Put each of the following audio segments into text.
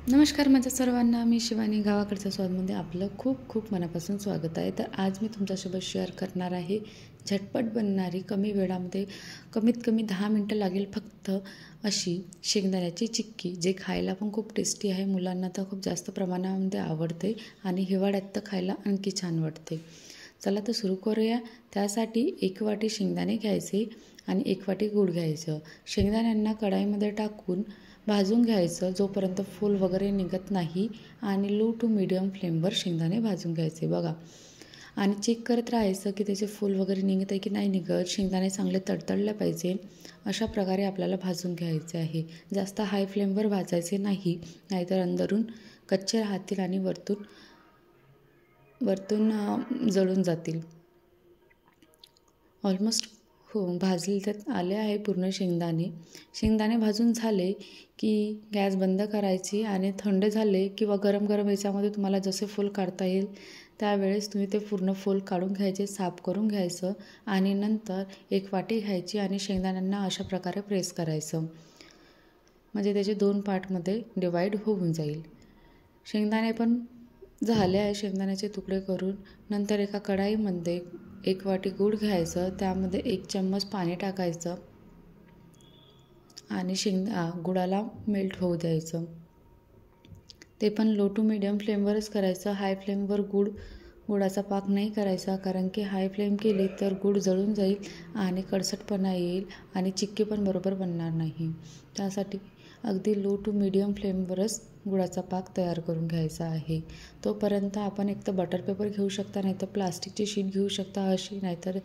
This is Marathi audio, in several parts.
नमस्कार माझ्या सर्वांना. मी शिवानी. गावाकडच्या स्वादमध्ये आपलं खूप खूप मनापासून स्वागत आहे. तर आज मी तुमच्यासोबत शेअर करणार आहे झटपट बनणारी, कमी वेळामध्ये, कमीत कमी 10 मिनटं लागेल फक्त, अशी शेंगदाण्याची चिक्की, जे खायला पण खूप टेस्टी आहे. मुलांना तर खूप जास्त प्रमाणामध्ये आवडते आणि हिवाळ्यात तर खायला आणखी छान वाटते. चला तर सुरू करूया. त्यासाठी 1 वाटी शेंगदाणे घ्यायचे आणि 1 वाटी गूळ घ्यायचं. शेंगदाण्यांना कढाईमध्ये टाकून भाजून घ्यायचं जोपर्यंत फूल वगैरे निघत नाही, आणि लो टू मीडियम फ्लेमवर शेंगदाणे भाजून घ्यायचे बघा. आणि चेक करत राहायचं की त्याचे फूल वगैरे निघत आहे की नाही निघत. शेंगदाणे चांगले तडतडले पाहिजे, अशा प्रकारे आपल्याला भाजून घ्यायचे आहे. जास्त हाय फ्लेमवर भाजायचे नाही, नाहीतर अंदरून कच्चे राहतील आणि वरतून जळून जातील. ऑलमोस्ट भाजले तर आले आहे पूर्ण शेंगदाणे भाजून झाले की गॅस बंद करायची, आणि थंड झाले किंवा गरम गरम याच्यामध्ये तुम्हाला जसे फूल काढता येईल त्यावेळेस तुम्ही ते पूर्ण फूल काढून घ्यायचे, साफ करून घ्यायचं, आणि नंतर 1 वाटी घ्यायची आणि शेंगदाण्यांना अशा प्रकारे प्रेस करायचं, म्हणजे त्याचे 2 पार्टमध्ये डिवाईड होऊन जाईल. शेंगदाणे पण झाले आहे शेंगदाण्याचे तुकडे करून. नंतर एका कढाईमध्ये 1 वाटी गूळ घ्यायचं, त्यामध्ये 1 चम्मच पाणी टाकायचं आणि गुळाला मेल्ट होऊ द्यायचं. ते पण लो टू मीडियम फ्लेमवरच करायचं. हाय फ्लेमवर गुळाचा पाक नाही करायचा, कारण की हाय फ्लेम केली तर गूळ जळून जाईल आणि कडसटपणा येईल आणि चिक्की पण बरोबर बनणार नाही. त्यासाठी अगदी लो टू मीडियम फ्लेमवरच गुळाचा पाक तयार करून घ्यायचा आहे. तोपर्यंत आपण एक तर बटर पेपर घेऊ शकता, नाहीतर प्लास्टिकची शीट घेऊ शकता अशी, नाहीतर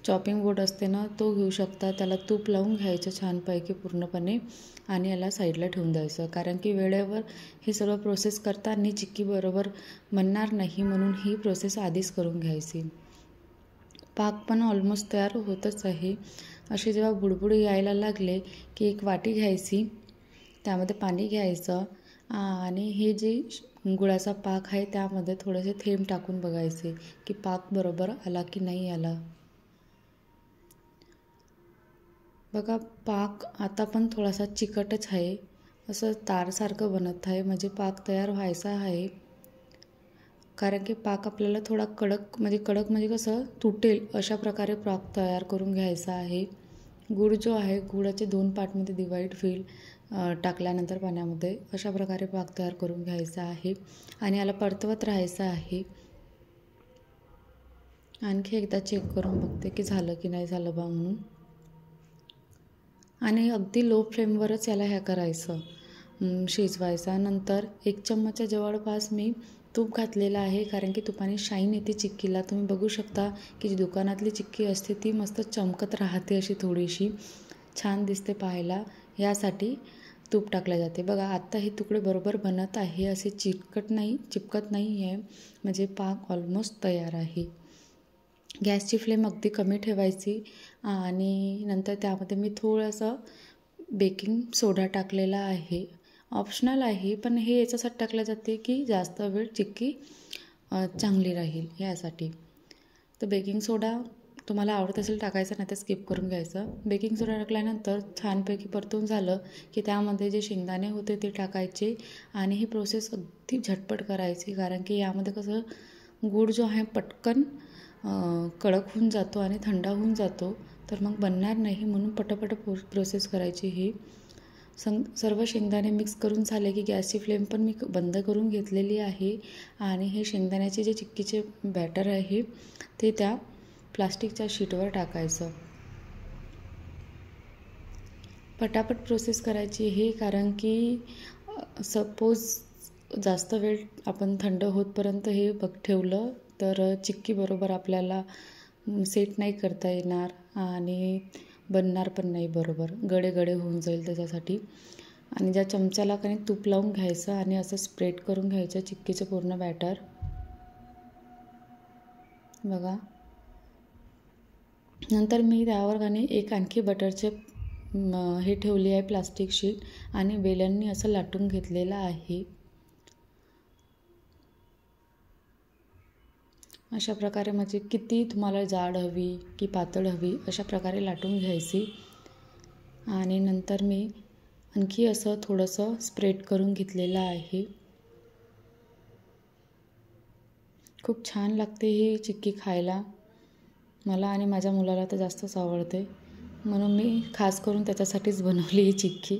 चॉपिंग बोर्ड असते ना तो घेऊ शकता. त्याला तूप लावून घ्यायचं छानपैकी पूर्णपणे आणि याला साईडला ठेवून द्यायचं, कारण की वेळेवर हे सगळं प्रोसेस करताना चिक्की बरोबर बनणार नाही, म्हणून ही प्रोसेस आधीच करून घ्यायची. पाक पण ऑलमोस्ट तयार होतच आहे. असे जेव्हा बुडबुड यायला लागले की 1 वाटी घ्यायची, त्यामध्ये पाणी घ्यायचं आणि हे जे गुळाचा पाक आहे त्यामध्ये थोडेसे थेंब टाकून बघायचे की पाक बरोबर आला की नाही आला. बघा, पाक आता पण थोडासा चिकटच आहे, असं तारसारखं बनत आहे, म्हणजे पाक तयार व्हायचा आहे. कारण की पाक आपल्याला थोडा कडक म्हणजे कसं तुटेल अशा प्रकारे पाक तयार करून घ्यायचा आहे. गूळ जो आहे गुळाचे 2 पार्टमध्ये डिवाईड होईल टाकल्यानंतर पाण्यामध्ये, अशा प्रकारे पाक तयार करून घ्यायचा आहे आणि याला परतवत राहायचं आहे. आणखी एकदा चेक करून बघते की झालं की नाही झालं बा म्हणून. आणि अगदी लो फ्लेमवरच याला करायचं, शिजवायचा. नंतर 1 चम्मचच्या जवळपास मी तूप घातलेलं आहे, कारण की तुपाने शाईन येते चिक्कीला. तुम्ही बघू शकता की जी दुकानातली चिक्की असते ती मस्त चमकत राहते, अशी थोडीशी छान दिसते पाहायला. यासाठी तूप टाकले जाते. बघा, आत्ता हे तुकडे बरोबर बनत आहे, असे चिपकत नाही आहे, म्हणजे पाक ऑलमोस्ट तयार आहे. गॅसची फ्लेम अगदी कमी ठेवायची आणि नंतर त्यामध्ये मी थोडंसं बेकिंग सोडा टाकलेला आहे. ऑप्शनल आहे, पण हे याच्यासाठी टाकलं जाते की जास्त वेळ चिक्की चांगली राहील यासाठी. तर बेकिंग सोडा तुम्हाला आवडत असेल टाकायचं, नाही तर स्किप करून घ्यायचं. बेकिंग सोडा टाकल्यानंतर छानपैकी परतून झालं की त्यामध्ये जे शेंगदाणे होते ते टाकायचे आणि ही प्रोसेस अगदी झटपट करायची, कारण की यामध्ये कसं गूळ जो आहे पटकन कडक होऊन जातो आणि थंड होऊन जातो, तर मग बनणार नाही, म्हणून पटापट प्रोसेस करायची ही. सर्व शेंगदाणे मिक्स करून झाले की गॅसची फ्लेम पण मी बंद करून घेतलेली आहे आणि हे शेंगदाण्याचे जे चिक्कीचे बॅटर आहे ते त्या प्लास्टिकच्या शीटवर टाकायचं. पटापट प्रोसेस करायची हे, कारण की सपोज जास्त वेळ आपण थंड होतपर्यंत हे ठेवलं तर चिक्की बरोबर आपल्याला सेट नाही करता येणार आणि बनणार पण नाही बरोबर, गडे होऊन जाईल त्याच्यासाठी. आणि ज्या चमच्याला काही तूप लावून घ्यायचं आणि असं स्प्रेड करून घ्यायचं चिक्कीचं पूर्ण बॅटर. बघा, नंतर मी त्यावर एक आणखी बटरचे हे ठेवली आहे प्लास्टिक शीट आणि बेलननी असं लाटून घेतलेलं आहे. अशा प्रकारे, म्हणजे किती तुम्हाला जाड हवी की पातळ हवी अशा प्रकारे लाटून घ्यायची. आणि नंतर मी आणखी असं थोडंसं स्प्रेड करून घेतलेलं आहे. खूप छान लागते ही चिक्की खायला. मला आणि माझ्या मुलाला तर जास्तच आवडते, म्हणून मी खास करून त्याच्यासाठीच बनवली ही चिक्की.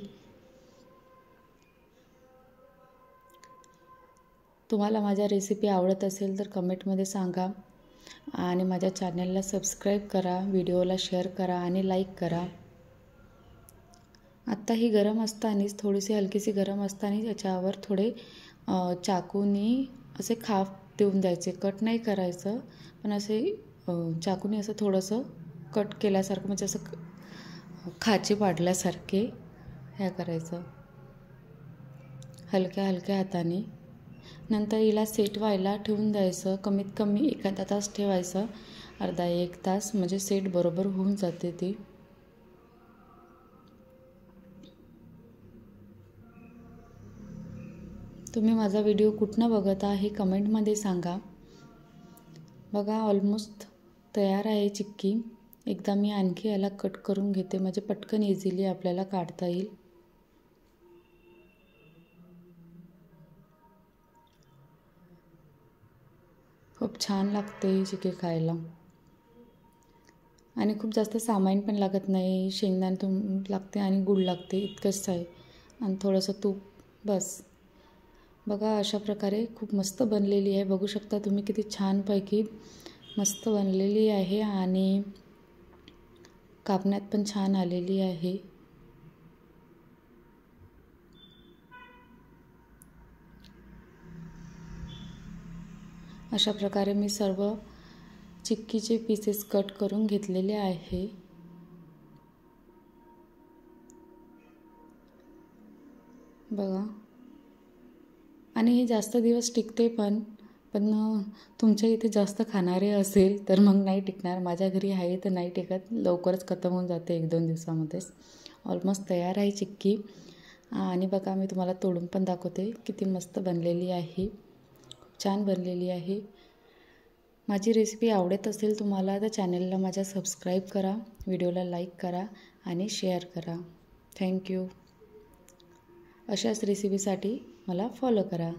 तुम्हाला माझ्या रेसिपी आवडत असेल तर कमेंटमध्ये सांगा आणि माझ्या चॅनलला सबस्क्राईब करा, व्हिडिओला शेअर करा आणि लाईक करा. आत्ता ही गरम असतानाच थोडीशी हलकीशी गरम असताना याच्यावर थोडे चाकूनी असे खाप देऊन द्यायचे. कट नाही करायचं, पण असे चाकूनी असं थोडंसं कट केल्यासारखं, म्हणजे असं खाचे पाडल्यासारखे ह्या करायचं हलक्या हलक्या हाताने. नंतर हिला सेट व्हायला ठेवून द्यायचं. कमीत कमी एखादा तास ठेवायचं, अर्धा एक तास, म्हणजे सेट बरोबर होऊन जाते ती. तुम्ही माझा व्हिडिओ कुठनं बघत आहे हे कमेंटमध्ये सांगा. बघा ऑलमोस्ट तयार आहे चिक्की. एकदा मी आणखी याला कट करून घेते, म्हणजे पटकन इझिली आपल्याला काढता येईल. खूप छान लागते ही चिक्की खायला आणि खूप जास्त सामान पण लागत नाही. शेंगदाणे लागते आणि गूळ लागते, इतकंच आहे, आणि थोडंसं तूप, बस. बघा अशा प्रकारे खूप मस्त बनलेली आहे. बघू शकता तुम्ही किती छानपैकी मस्त बनलेली आहे आणि कापण्यात पण छान आलेली आहे. अशा प्रकारे मी सर्व चिक्कीचे पीसेस कट करून घेतलेले आहे. बघा, आणि हे जास्त दिवस टिकते पण तुमच्या इथे जास्त खाणारे असेल तर मग नाही टिकणार. माझ्या घरी आहे तर नाही टिकत, लवकरच खतम होऊन जाते 1-2 दिवसामध्येच. ऑलमोस्ट तयार आहे चिक्की. आणि बघा मी तुम्हाला तोडून पण दाखवते, किती मस्त बनलेली आहे, खूप छान बनलेली आहे. माझी रेसिपी आवडत असेल तुम्हाला तर चॅनलला माझ्या सबस्क्राईब करा, व्हिडिओला लाईक करा आणि शेअर करा. थँक्यू. अशाच रेसिपीसाठी मला फॉलो करा.